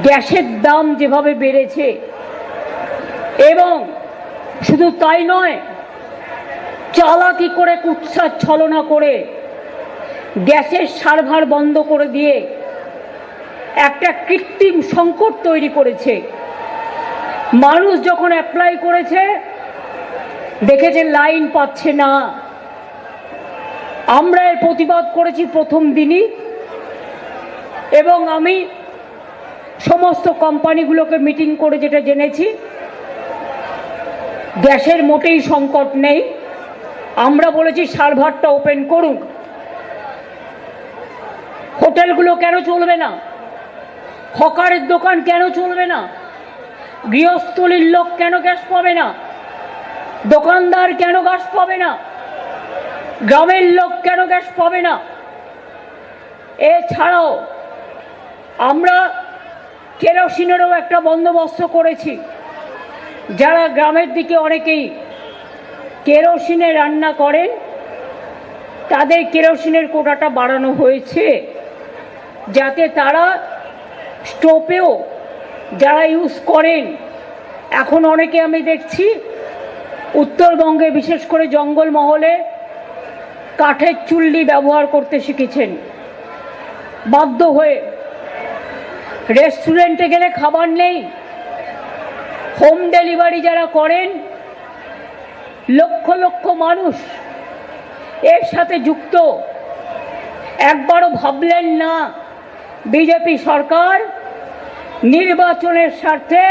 গ্যাসের দাম যেভাবে বেড়েছে, এবং শুধু তাই নয়, চালাকি করে কুৎসার ছলনা করে গ্যাসের সার্ভার বন্ধ করে দিয়ে একটা কৃত্রিম সংকট তৈরি করেছে। মানুষ যখন অ্যাপ্লাই করেছে দেখেছে লাইন পাচ্ছে না। আমরা এর প্রতিবাদ করেছি প্রথম দিনই, এবং আমি সমস্ত কোম্পানিগুলোকে মিটিং করে যেটা জেনেছি, গ্যাসের মোটেই সংকট নেই। আমরা বলেছি সার্ভারটা ওপেন করুন। হোটেলগুলো কেন চলবে না? হকারের দোকান কেন চলবে না? গৃহস্থলীর লোক কেন গ্যাস পাবে না? দোকানদার কেন গ্যাস পাবে না? গ্রামের লোক কেন গ্যাস পাবে না? এছাড়াও আমরা কেরোসিনেরও একটা বন্দোবস্ত করেছি। যারা গ্রামের দিকে অনেকেই কেরোসিনে রান্না করেন, তাদের কেরোসিনের কোটাটা বাড়ানো হয়েছে, যাতে তারা স্টোভেও যারা ইউজ করেন, এখন অনেকে আমি দেখছি উত্তরবঙ্গে বিশেষ করে জঙ্গলমহলে কাঠের চুল্লি ব্যবহার করতে শিখেছেন বাধ্য হয়ে। রেস্টুরেন্টে গেলে খাবার নেই, হোম ডেলিভারি যারা করেন, লক্ষ লক্ষ মানুষ এর সাথে যুক্ত। একবারও ভাবলেন না বিজেপি সরকার নির্বাচনের স্বার্থে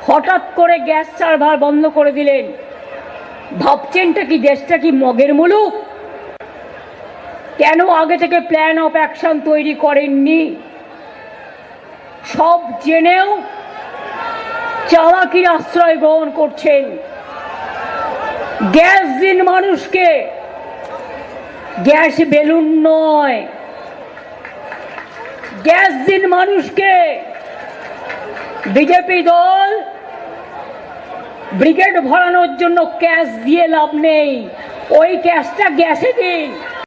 হঠাৎ করে গ্যাস সার্ভার বন্ধ করে দিলেন। ভাবছেনটা কি দেশটা কি মগের মুলুক? কেন আগে থেকে প্ল্যান অফ অ্যাকশন তৈরি করেননি? সব জেনেও চালাকির আশ্রয় গ্রহণ করছেন। গ্যাস দিন মানুষকে, গ্যাস বেলুন নয়। গ্যাস দিন মানুষকে। বিজেপি দল ব্রিগেড ভরানোর জন্য ক্যাশ দিয়ে লাভ নেই, ওই ক্যাশটা গ্যাসে দিন।